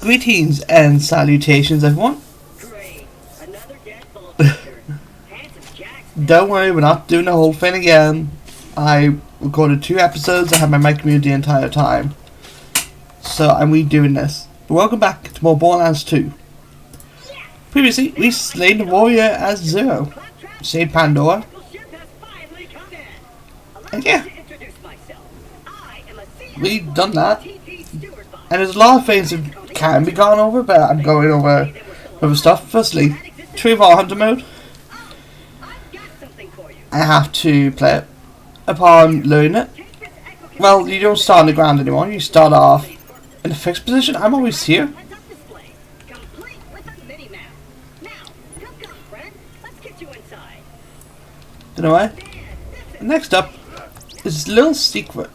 Greetings and salutations, everyone. Don't worry, we're not doing the whole thing again. I recorded 2 episodes. I had my mic muted the entire time, so I'm redoing this. But welcome back to more Borderlands 2. Previously, we slain the warrior as Zero, saved Pandora, and yeah, we've done that. And there's a lot of things that can be gone over, but I'm going over stuff. Firstly, Tree of Our Hunter mode. I have to play it. Upon learning it, well, you don't start on the ground anymore. You start off in a fixed position. I'm always here. Don't know why. Next up is a little secret.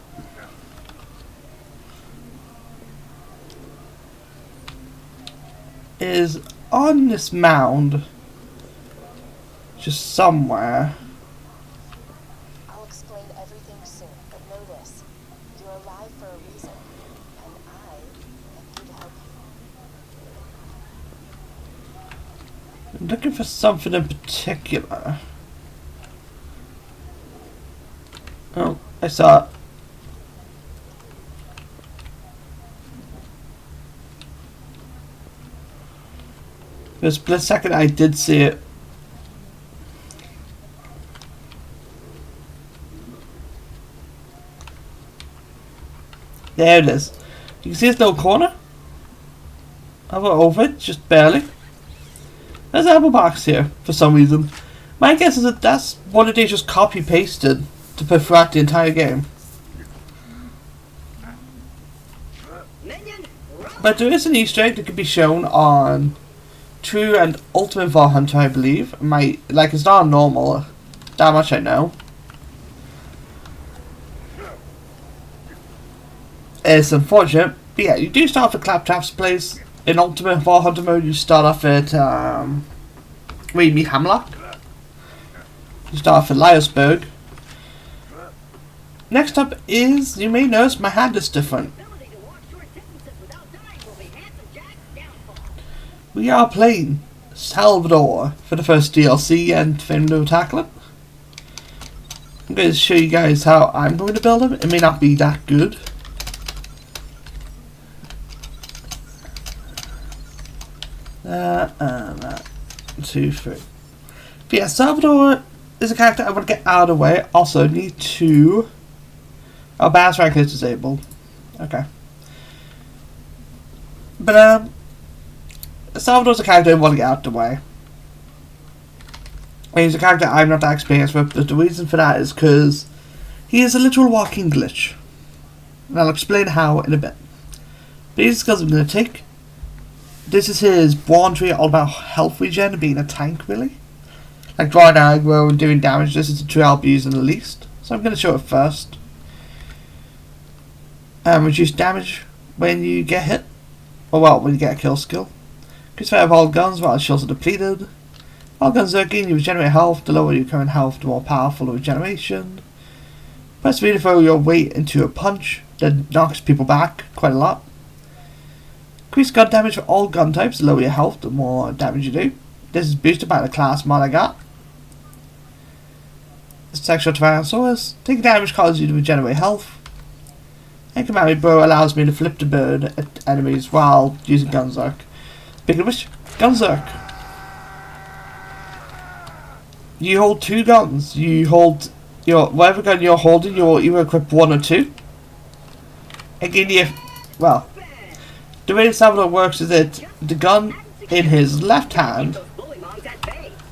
Is on this mound, just somewhere. I'll explain everything soon, but know this: you're alive for a reason, and I am here to help you. I'm looking for something in particular. Oh, I saw it. For a split second, I did see it. There it is. You can see this little corner. I'll go over it, just barely. There's an apple box here, for some reason. My guess is that that's one they just copy-pasted to put throughout the entire game. But there is an Easter egg that can be shown on True and Ultimate Vault Hunter, I believe. It's not on normal. That much I know. It's unfortunate, but yeah, you do start off at Claptrap's place. In Ultimate Vault Hunter mode, you start off at where you meet Hamlock. You start off at Liarsburg. Next up is, you may notice my hand is different. We are playing Salvador for the first DLC and film to tackle it. I'm going to show you guys how I'm going to build him. It may not be that good. 2, 3. But yeah, Salvador is a character I want to get out of the way. Also, need to. Oh, Bass rank is disabled. Okay. But Salvador's a character I want to get out of the way. He's a character I'm not that experienced with, but the reason for that is because he is a literal walking glitch. And I'll explain how in a bit. These skills I'm going to take. This is his Brawn tree, all about health regen and being a tank, really. Like drawing aggro and doing damage, this is the tree I'll be using the least. So I'm going to show it first. Reduce damage when you get hit. Or well, when you get a kill skill. Increase fire of all guns while shields are depleted. All guns are gain, you regenerate health. The lower your current health, the more powerful the regeneration. Press V to throw your weight into a punch that knocks people back quite a lot. Increase gun damage for all gun types. The lower your health, the more damage you do. This is boosted by the class mod I got. Sexual Tyrannosaurus. Taking damage causes you to regenerate health. And Command Me Bow allows me to flip the bird at enemies while using Gunzerk. Speaking of which, Gunzerk. You hold 2 guns. You hold whatever gun you're holding, you'll either equip 1 or 2. Again, well, the way Salvador works is that the gun in his left hand.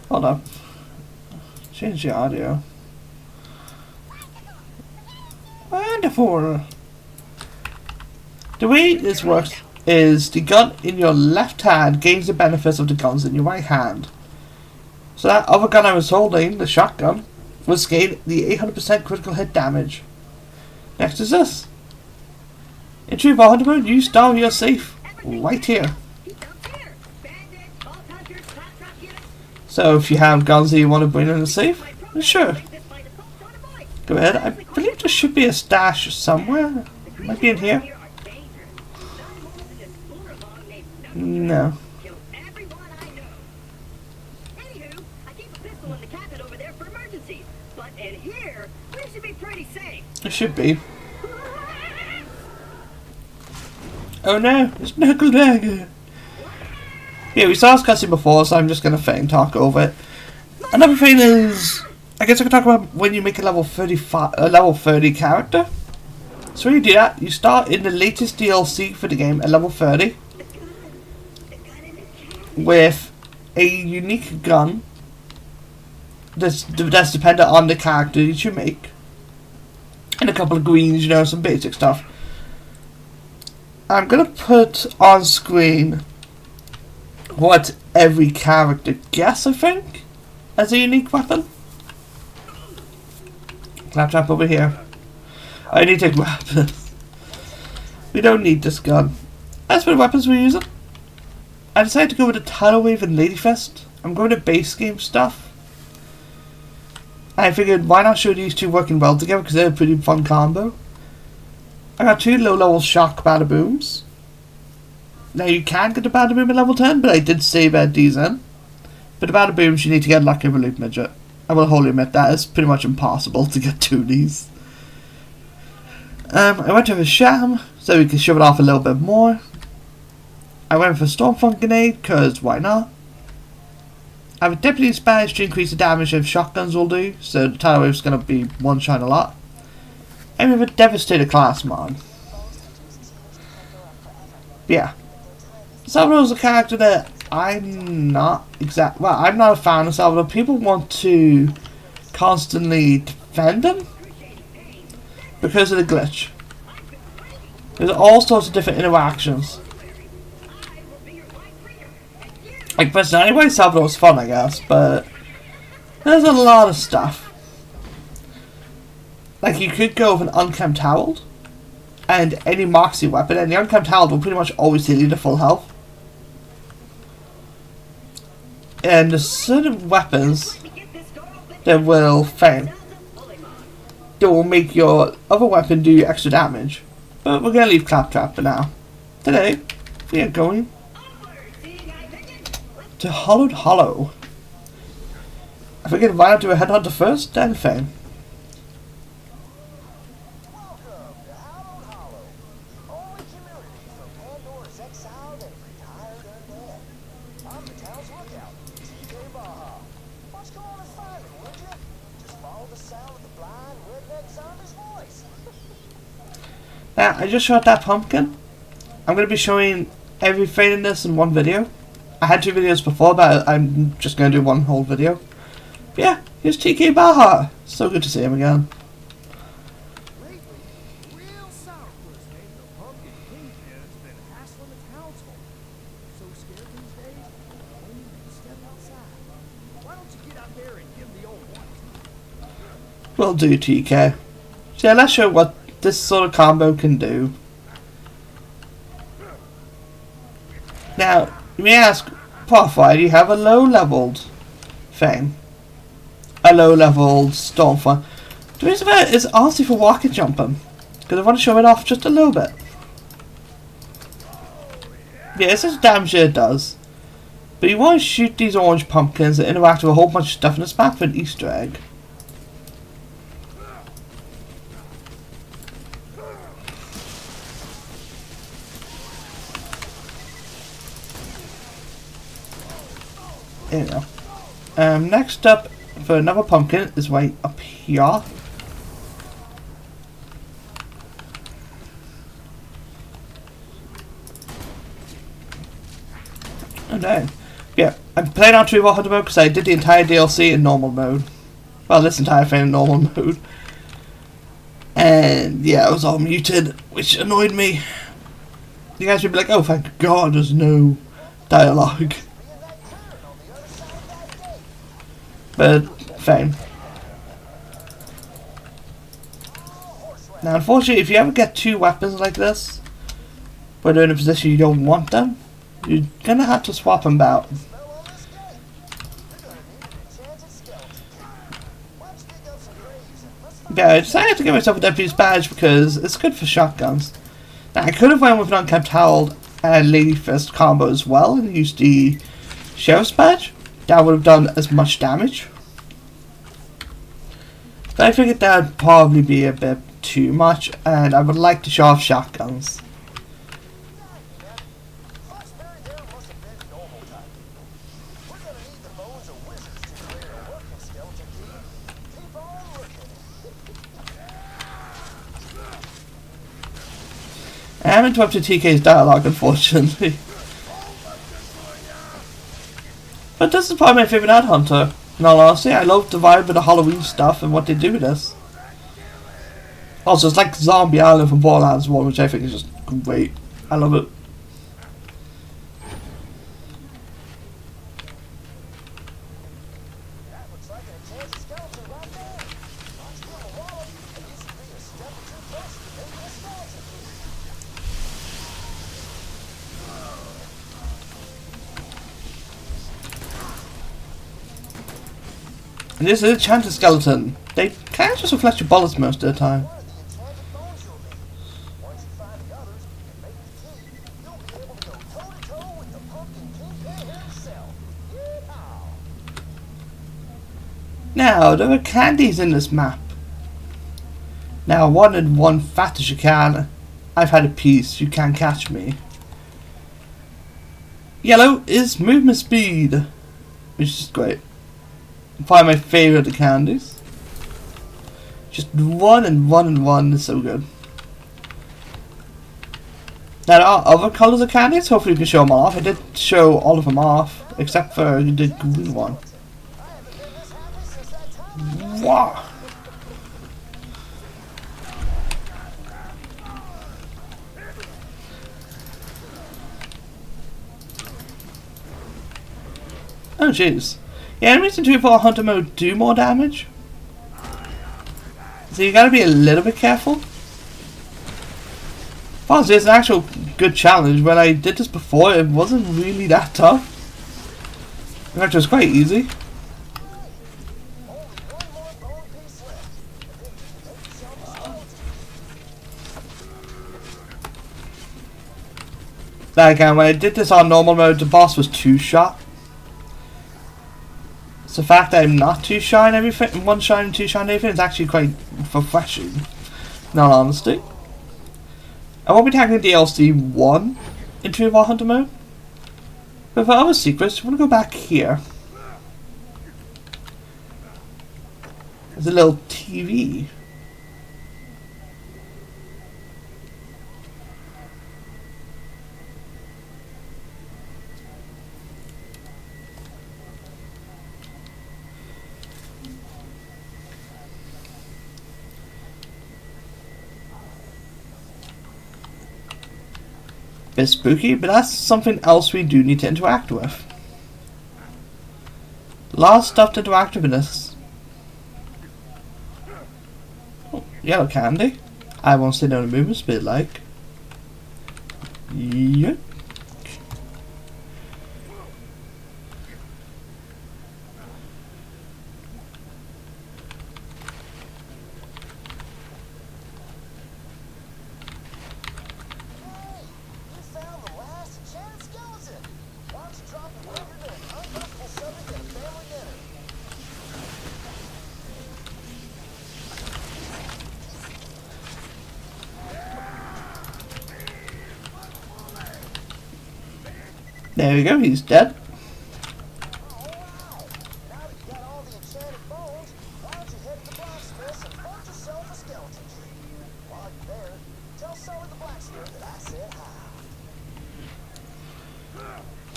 Hold up. Change the audio. Wonderful. The way this works is the gun in your left hand gains the benefits of the guns in your right hand. So that other gun I was holding, the shotgun, was gain the 800% critical hit damage. Next is this. In True Vault Hunter mode, you start your safe right here. So if you have guns that you want to bring in the safe, sure. Go ahead. I believe there should be a stash somewhere. It might be in here. No. Kill everyone I know. Anywho, I keep a pistol in the cabinet over there for emergencies. But in here, we should be pretty safe. It should be. Oh no, it's Knuckle Dagger. Yeah, we saw this cutscene before, so I'm just gonna fit and talk over it. Another thing is, I guess I could talk about when you make a level 30 character. So when you do that, you start in the latest DLC for the game at level 30 with a unique gun that's dependent on the character that you make, and a couple of greens, you know, some basic stuff. I'm gonna put on screen what every character gets, I think, as a unique weapon. Laptop over here. I need to grab this. We don't need this gun. As for the weapons we're using, I decided to go with the Tidal Wave and Ladyfist. I'm going to base game stuff. I figured why not show these two working well together because they're a pretty fun combo. I got 2 low level shock bada booms. Now you can get the bada boom at level 10, but I did save these in. But the bada booms you need to get lucky with a loot midget. I will wholly admit that it's pretty much impossible to get 2 of these. I went to a sham so we could shove it off a little bit more. I went for Stormfront Grenade because why not? I have a Deputy Spanish to increase the damage of shotguns will do, so the Tidal Wave's going to be one shot a lot. And we have a Devastator class mod. Yeah. Salvador's a character that I'm not I'm not a fan of Salvador. People want to constantly defend him because of the glitch. There's all sorts of different interactions. Like personally, anyway, Salvador's fun, I guess, but there's a lot of stuff. Like you could go with an unkempt Harold and any Moxie weapon, and the unkempt Harold will pretty much always heal you to full health. And there's certain weapons that will make your other weapon do extra damage. But we're gonna leave Claptrap for now. Today, we are going to Hollowed Hollow. I figured why not do a headhunter first, then Fame. Now, I just shot that pumpkin. I'm going to be showing everything in this in one video. I had 2 videos before, but I'm just going to do one whole video. But yeah, here's TK Baja. So good to see him again. Will do, TK. So yeah, let's show what this sort of combo can do. Now, you may ask, Prof, why do you have a low-leveled Fame? A low-leveled Stormfront? The reason for it is honestly for rocket jumping. Because I want to show it off just a little bit. Yeah, it's just damage that it does. But you want to shoot these orange pumpkins that interact with a whole bunch of stuff in this map for an Easter egg. There you go. Next up for another pumpkin is right up here. And then, yeah, I'm playing on 2 mode because I did the entire DLC in normal mode. Well, this entire thing in normal mode. And yeah, it was all muted, which annoyed me. You guys would be like, oh thank God there's no dialogue. But, fine. Now, unfortunately, if you ever get 2 weapons like this, but they're in a position you don't want them, you're gonna have to swap them out. Yeah, I decided to give myself a Deputy's badge because it's good for shotguns. Now, I could have went with an unkept Harold and Lady Fist combo as well and used the Sheriff's Badge, that would have done as much damage. But I figured that would probably be a bit too much, and I would like to show off shotguns. I am interrupting TK's dialogue, unfortunately. But this is probably my favourite ad hunter. In all honesty, I love the vibe of the Halloween stuff and what they do with this. Also, it's like Zombie Island from Borderlands 1, which I think is just great. I love it. And this is a enchanted skeleton. They kind of just reflect your bullets most of the time. Now, there are candies in this map. Now, 1 and 1 fat as you can. I've had a piece, you can't catch me. Yellow is movement speed, which is great. Probably my favourite of the candies. Just 1 and 1 and 1 is so good. Now there are other colours of candies, hopefully we can show them all off. I did show all of them off, except for the green one. Wow. Oh jeez. Yeah, enemies in 2-4 hunter mode do more damage. So you gotta be a little bit careful. Honestly, it's an actual good challenge. When I did this before, it wasn't really that tough. In fact, it was quite easy. Like, when I did this on normal mode, the boss was 2-shot. So the fact that I'm not 2-shot and everything, 1-shot and 2-shot and everything is actually quite refreshing, in all honesty. I won't be tackling DLC 1 in 2-4 hunter mode. But for other secrets, I want to go back here. There's a little TV. Bit spooky, but that's something else we do need to interact with. A lot of stuff to interact with in this. Oh, yellow candy. I won't sit down and move, it's a bit like. Yep. There we go, he's dead.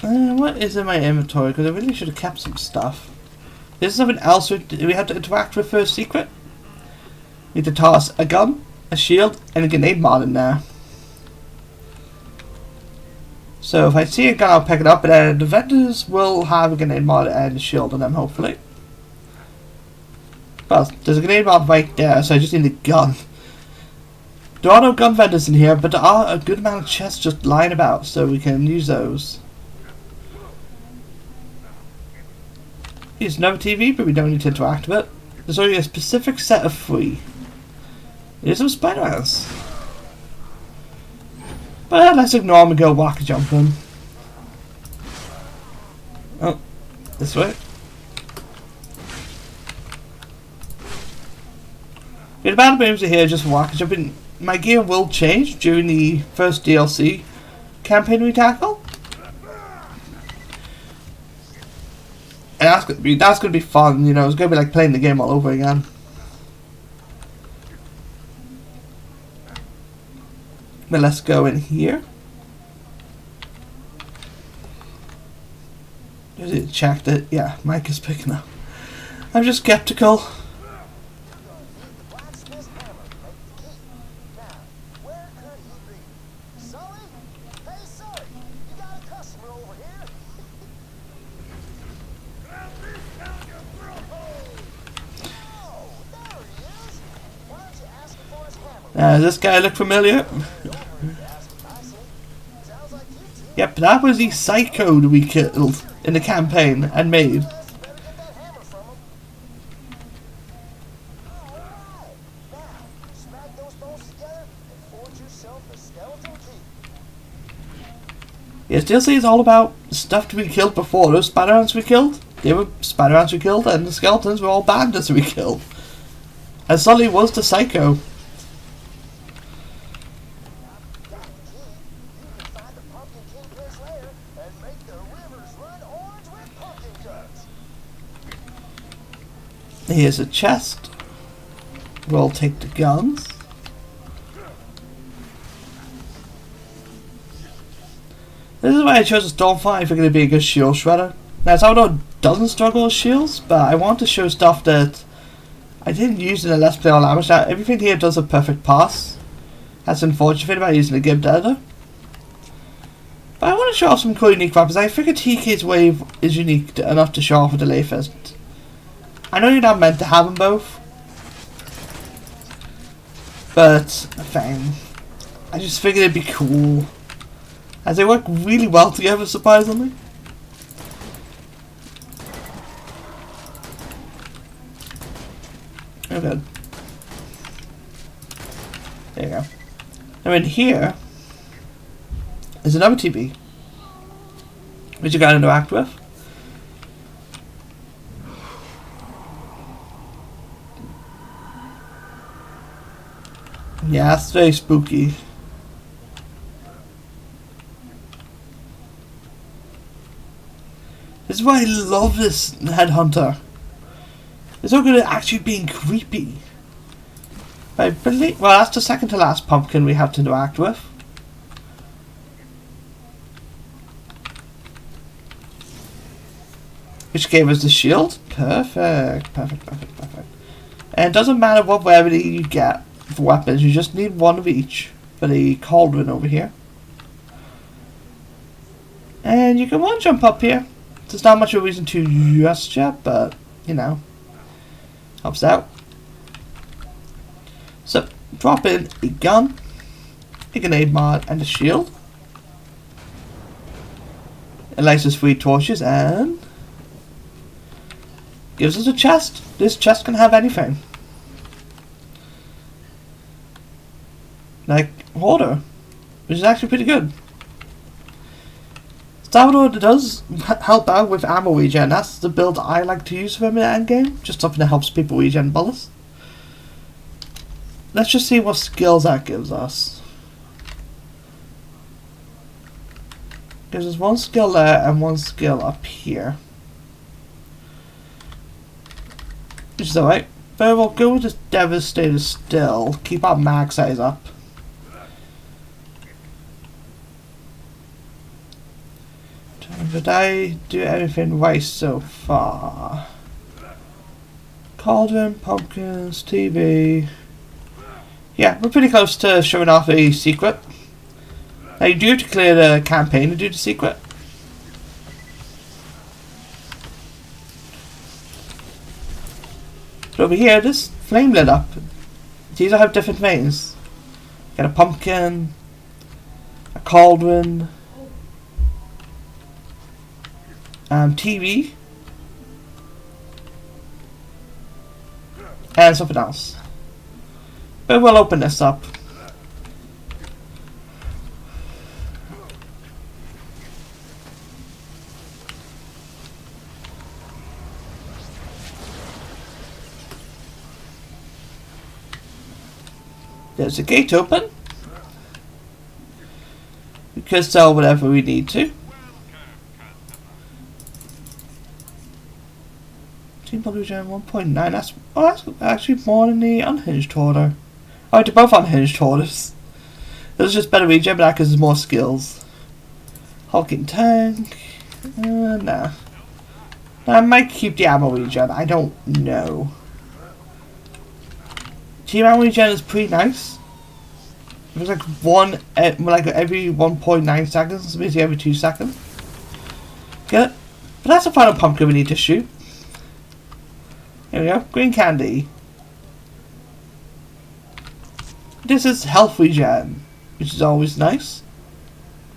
What is in my inventory? Because I really should have kept some stuff. This is something else we have to interact with for a secret. We need to toss a gun, a shield, and a grenade mod in there. So if I see a gun, I'll pick it up, and the vendors will have a grenade mod and a shield on them, hopefully. Well, there's a grenade mod right there, so I just need a gun. There are no gun vendors in here, but there are a good amount of chests just lying about, so we can use those. Here's another TV, but we don't need to interact with it. There's only a specific set of 3. Here's some Spider-Mans. But let's ignore him and go whack jumping. Oh, this way. The battle beams are here just for whack jumping. My gear will change during the first DLC campaign we tackle. And that's gonna be fun, you know, it's gonna be like playing the game all over again. But let's go in here. Is it checked it? Yeah, Mike is picking up. I'm just skeptical. Does this guy look familiar? Yep, that was the psycho we killed in the campaign and made. Yes, DLC is all about stuff we killed before. Those spider ants we killed, they were spider ants we killed, and the skeletons were all bandits we killed. And Sully was the psycho. Here's a chest. We'll take the guns. This is why I chose a Stormfire. I figured it'd be a good shield shredder. Now, Salvador doesn't struggle with shields, but I want to show stuff that I didn't use in the Let's Play on Damage. Now, everything here does a perfect pass. That's unfortunate about using the Gibbed editor. But I want to show off some cool unique weapons. I figured TK's Wave is unique enough to show off with the Layfist. I know you're not meant to have them both, but fine. I just figured it'd be cool, as they work really well together, surprisingly. Oh good. There you go. Now in here is another TV, which you gotta interact with. Yeah, it's very spooky. This is why I love this Headhunter. It's so good at actually being creepy. I believe, well, that's the second to last pumpkin we have to interact with. Which gave us the shield. Perfect, perfect, perfect, perfect. And it doesn't matter what variety you get for weapons, you just need one of each for the cauldron over here. And you can one jump up here. There's not much of a reason to just yet, but you know, helps out. So drop in a gun, a grenade mod, and a shield. It lights us 3 torches and gives us a chest. This chest can have anything. Like water, which is actually pretty good. Salvador does help out with ammo regen. That's the build I like to use for him in the endgame. Just something that helps people regen bullets. Let's just see what skills that gives us. Gives us 1 skill there and 1 skill up here. Which is alright. But we'll go with this Devastator still. Keep our mag size up. Did I do everything right so far? Cauldron, pumpkins, TV. Yeah, we're pretty close to showing off a secret. Now you do have to clear the campaign to do the secret. But over here, this flame lit up. These all have different things. Got a pumpkin, a cauldron, TV, and something else. But we'll open this up. There's a gate open. We could sell whatever we need to. Team Regen 1.9. That's actually more than the unhinged hoarder. Oh, they're both unhinged hoarders. There's just better regen, but that gives us more skills. Hulking tank. Nah. I might keep the ammo regen. I don't know. Team ammo regen is pretty nice. It was like every 1.9 seconds, basically every 2 seconds. Get it? But that's the final pumpkin we need to shoot. There we go. Green candy. This is health regen, which is always nice.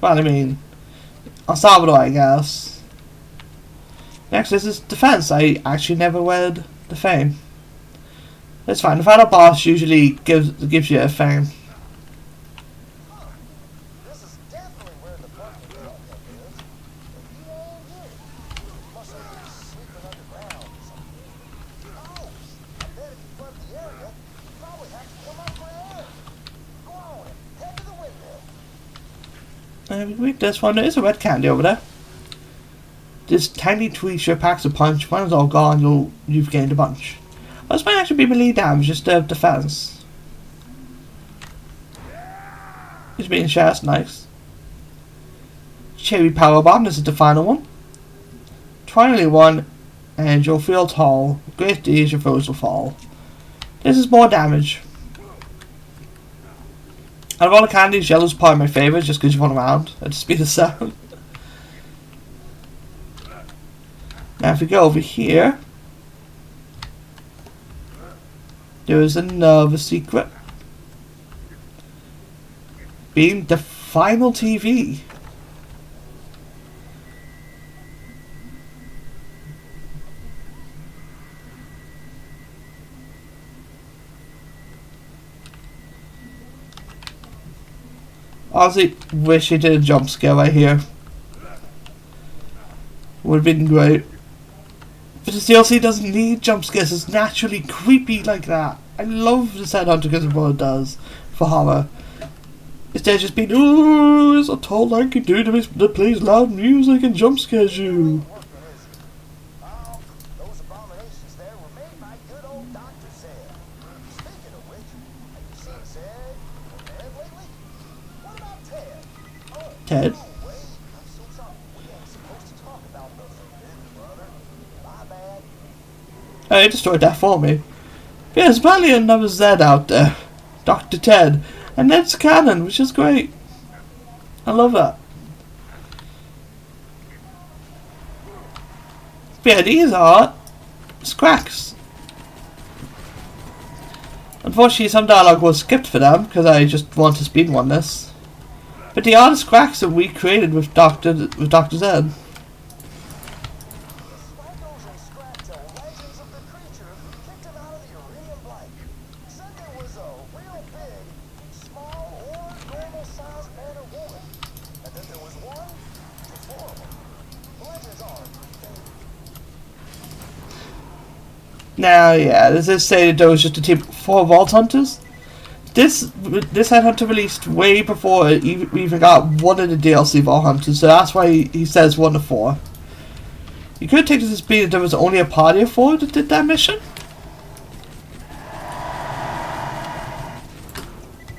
Well, I mean, El Salvador, I guess. Next, this is defense. I actually never read the fame. It's fine. The final boss usually gives you a fame. This is definitely where the pumpkin is. If you ain't here, you must be sleeping underground or something. Oh, I bet if you flood the area, you probably have to come up for air. Go on, head to the windmill. We read this one. There is a red candy over there. This tiny tweezer packs a punch. When it's all gone, you've gained a bunch. Well, this might actually be melee damage instead of defense. It's being shot, nice. Cherry power bomb. This is the final one. Finally one, and you'll feel tall. Great days your foes will fall. This is more damage. Out of all the candies, yellow's probably my favourite just because you run around at the speed of sound. Now if we go over here, there is another secret. Being the final TV. Honestly, wish he did a jump scare right here. Would have been great. But this DLC doesn't need jump scares, it's naturally creepy like that. I love the Headhunter because of what it does for horror. Instead of just being, ooh, it's a tall lanky dude that plays loud music and jump scares you. Oh, those abominations there were made by good old Dr. Zed. Speaking of which, have you seen Zed or Ned lately? What about Ted? Oh, Ted? no, wait, I'm so sorry. We ain't supposed to talk about the forbidden brother. My bad. Oh, he destroyed that for me. But yeah, there's apparently another Zed out there. Dr. Ted. And Ned's canon, which is great. I love that. But yeah, these are Scracks. Unfortunately, some dialogue was skipped for them because I just want to speed run this. But they are the Scracks that we created with Dr. Zed. Swaggles and Scraps are legends of the creature who kicked him out of the Iridium Blank. Said there was a real big, small, or normal-sized man or woman, and that there was one to four of them. The legends are Now, yeah, does this say that there was just a team of 4 Vault Hunters? This Headhunter released way before we even got one of the DLC Vault Hunters, so that's why he says 1 to 4. You could take this as being that there was only a party of 4 that did that mission.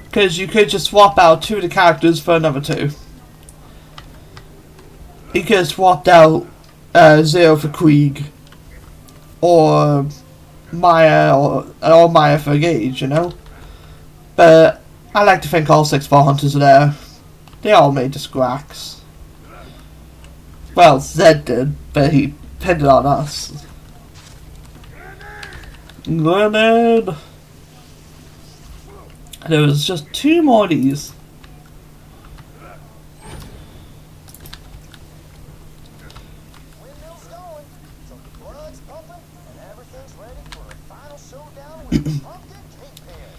Because you could just swap out 2 of the characters for another 2. You could have swapped out Zero for Krieg. Or Maya, or Maya for Gage, you know? But I like to think all 6 Vault Hunters are there. They all made the Scracks. Well, Zed did, but he pinned it on us. Grenade! There was just 2 more of these. windmill's going, so the blood's pumping, and everything's ready for a final showdown with the pumpkin kingpin.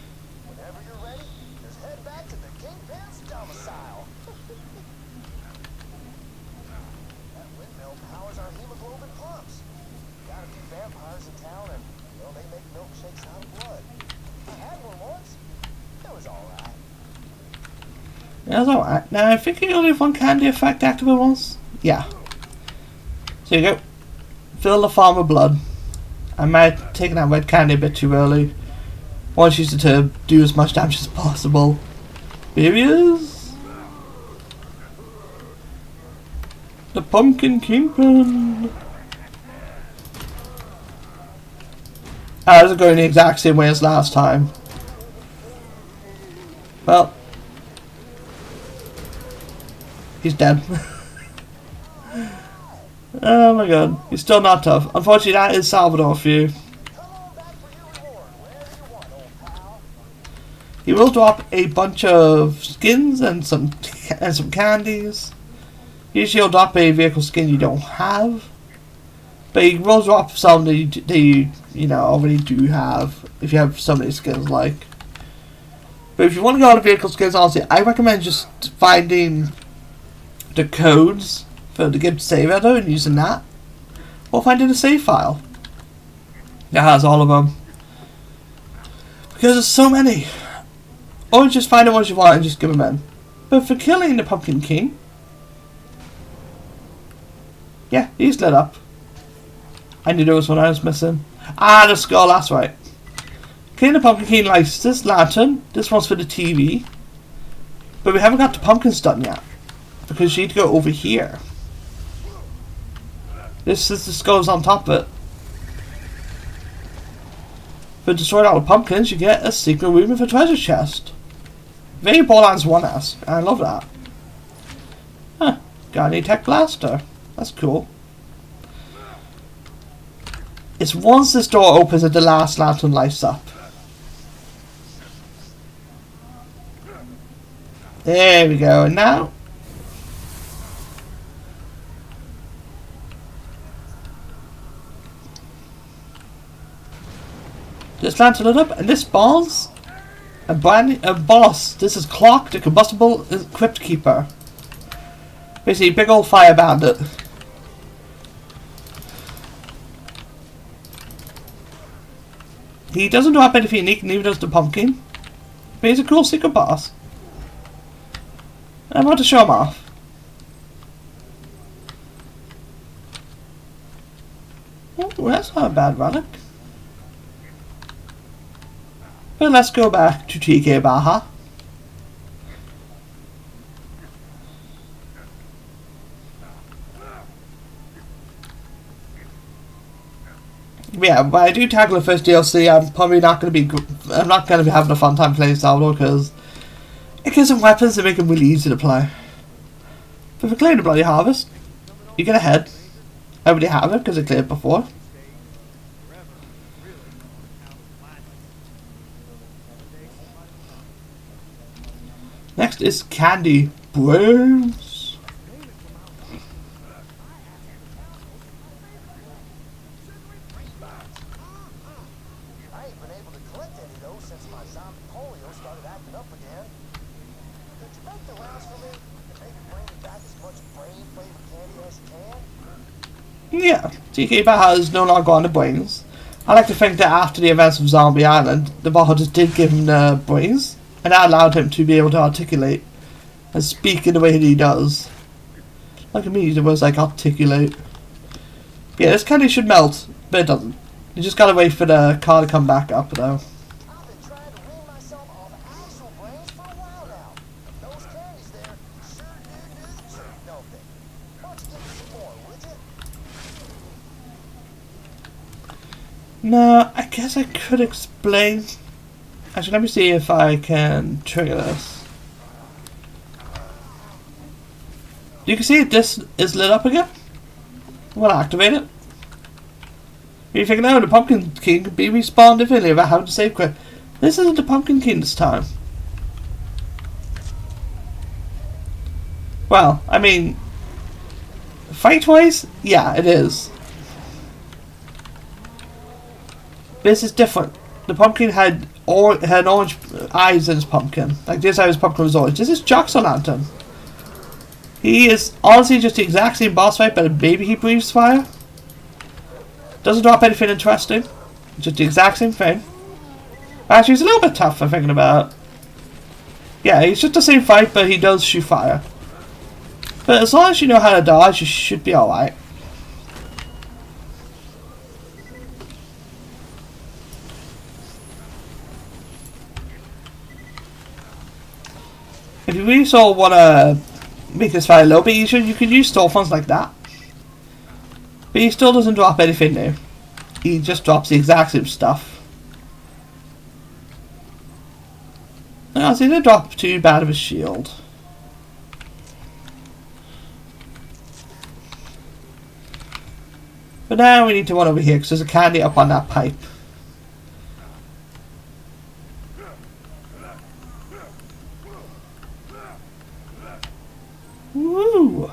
Whenever you're ready, just head back to the kingpin's domicile. That windmill powers our hemoglobin pumps. Got a few vampires in town, and well, they make milkshakes out of blood. I had one once. It was all That's alright. Now, I think you only have one candy effect activate once. Yeah. So you go. Fill the farm with blood. I might have taken that red candy a bit too early. I want to use it to do as much damage as possible. Here he is. The Pumpkin Kingpin. I was going the exact same way as last time. Well, he's dead. Oh my god, he's still not tough. Unfortunately, that is Salvador for you. He will drop a bunch of skins and some candies. Usually he'll drop a vehicle skin you don't have, but he will drop some that you know already do have if you have so many skins like. But if you want to go on the vehicle skins, honestly, I recommend just finding the codes for the game save editor and using that, or finding a save file that has all of them, because there's so many. Or just find the ones you want and just give them in. But for killing the Pumpkin King, yeah, he's lit up. I knew there was one I was missing. Ah, the skull, that's right. Killing the Pumpkin King likes this lantern. This one's for the TV. But we haven't got the pumpkins done yet, because you need to go over here. This is the skulls on top of it. For destroying all the pumpkins, you get a secret room with a treasure chest. Very Borderlands 1-esque. I love that. Huh. Got a tech blaster. That's cool. It's once this door opens that the last lantern lights up. There we go. And now this lantern lit up, and this spawns a boss. This is Clock, the combustible crypt keeper. Basically, big old fire bandit. He doesn't drop anything unique, neither does the pumpkin. But he's a cool secret boss. I want to show him off. Oh, that's not a bad relic. But let's go back to TK Baja. Yeah, when I do tackle the first DLC, I'm probably not going to be. I'm not going to be having a fun time playing Salvador because it gives him weapons that make him really easy to play. But for clearing the Bloody Harvest, you get ahead. I already have it because I cleared before. Next is Candy Brains. I ain't been able to collect any of those since my zombie polio started acting up again. Could you make the rounds for me and maybe bring me back as much brain-flavored candy as you can? Yeah, TK Baja is no longer on the brains. I like to think that after the events of Zombie Island, the Baja just did give him the brains, and that allowed him to be able to articulate and speak in the way that he does. Like me, the words like articulate. Yeah, this candy should melt, but it doesn't. You just gotta wait for the car to come back up, though. I've been trying to wean myself off actual brains for a while now. Those candies there sure do the trick, don't they? Why don't you give me some more, would you? No, I guess I could explain. Actually, let me see if I can trigger this. You can see this is lit up again. We'll activate it. You're thinking, oh, the Pumpkin King could be respawned infinitely without having to save quick. This isn't the Pumpkin King this time. Well, I mean, fight-wise, yeah, it is. This is different. The pumpkin had orange eyes in his pumpkin. Like this how his pumpkin was orange. This is Jock's Lantern. He is honestly just the exact same boss fight, but maybe he breathes fire. Doesn't drop anything interesting. Just the exact same thing. Actually, he's a little bit tough for thinking about it. Yeah, it's just the same fight, but he does shoot fire. But as long as you know how to dodge, you should be alright. If you really sort of want to make this fight a little bit easier, you can use storefronts like that. But he still doesn't drop anything new. He just drops the exact same stuff. No, he didn't drop too bad of a shield. But now we need to run over here because there's a candy up on that pipe. Woo!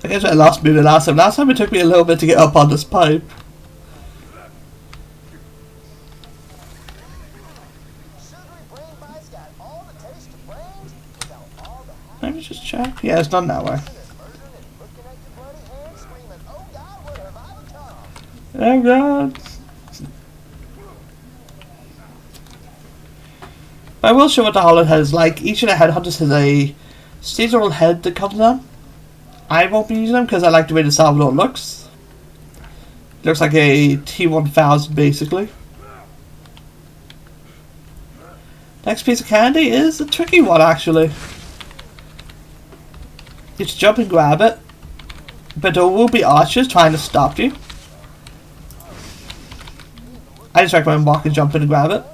I guess I lost me the last time. Last time it took me a little bit to get up on this pipe. Let me just check. Yeah, it's done that way. Oh god. I will show what the Hollow Head is like. Each of the headhunters has a seasonal head that comes on. I won't be using them because I like the way the Salvador looks. It looks like a T-1000 basically. Next piece of candy is a tricky one actually. You just jump and grab it, but there will be archers trying to stop you. I just recommend walking, jumping and grab it.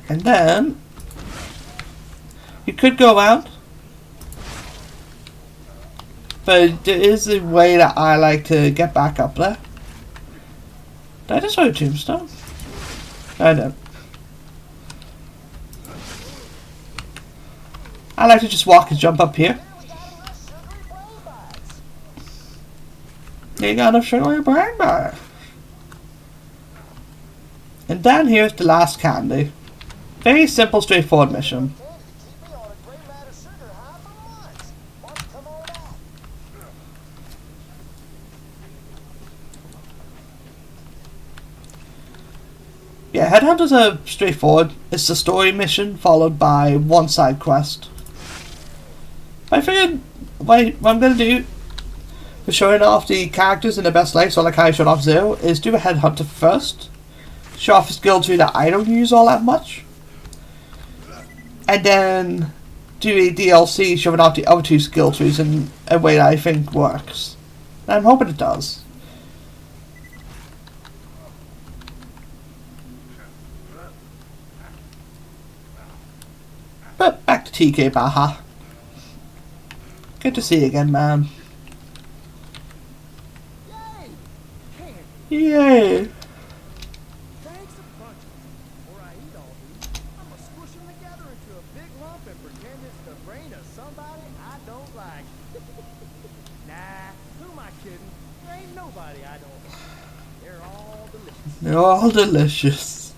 And then you could go around, but there is a way that I like to get back up there. Did I just saw a tombstone? I don't. I like to just walk and jump up here. You got enough sugar on your brain bar. And down here is the last candy. Very simple, straightforward mission. Yeah, Headhunters are straightforward. It's the story mission followed by one side quest. I figured what I'm going to do for showing off the characters in the best light, so like how I showed off Zero, is do a Headhunter first. Show off a skill tree that I don't use all that much. And then do a DLC showing off the other two skill trees in a way that I think works. And I'm hoping it does. But back to TK Baha. Good to see you again, man. Yay! Thanks a bunch. Before I eat all these, I'm gonna squish them together into a big lump and pretend it's the brain of somebody I don't like. Nah, who am I kidding? There ain't nobody I don't like. They're all delicious. They're all delicious.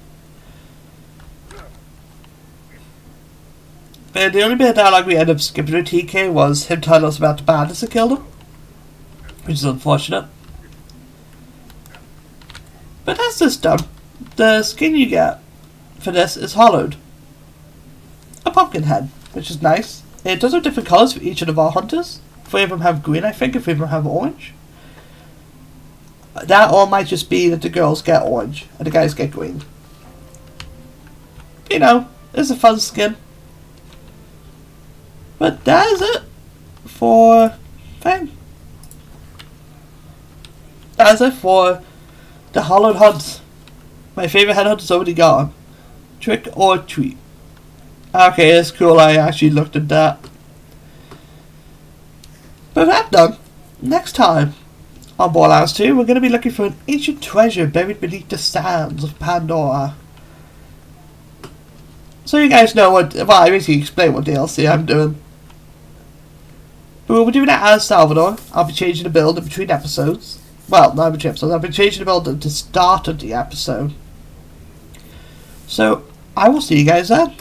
But the only bit of dialogue we ended up skipping with TK was him telling us about the bandits that killed him. Which is unfortunate. But that's just done. The skin you get for this is hollowed. A pumpkin head, which is nice. It does have different colours for each of the Vault Hunters. 3 of them have green, I think, and 3 of them have orange. That or might just be that the girls get orange and the guys get green. You know, it's a fun skin. But that is it for thing. That is it for the Hollowed Hunt. My favourite headhunt is already gone. Trick or treat. Okay, it's cool, I actually looked at that. But that's done. Next time on Borderlands 2, we're going to be looking for an ancient treasure buried beneath the sands of Pandora. So you guys know what, well, I basically explain what DLC I'm doing. But we'll be doing that as Salvador. I'll be changing the build in between episodes. Well, not in between episodes, I'll be changing the build at the start of the episode. So I will see you guys then.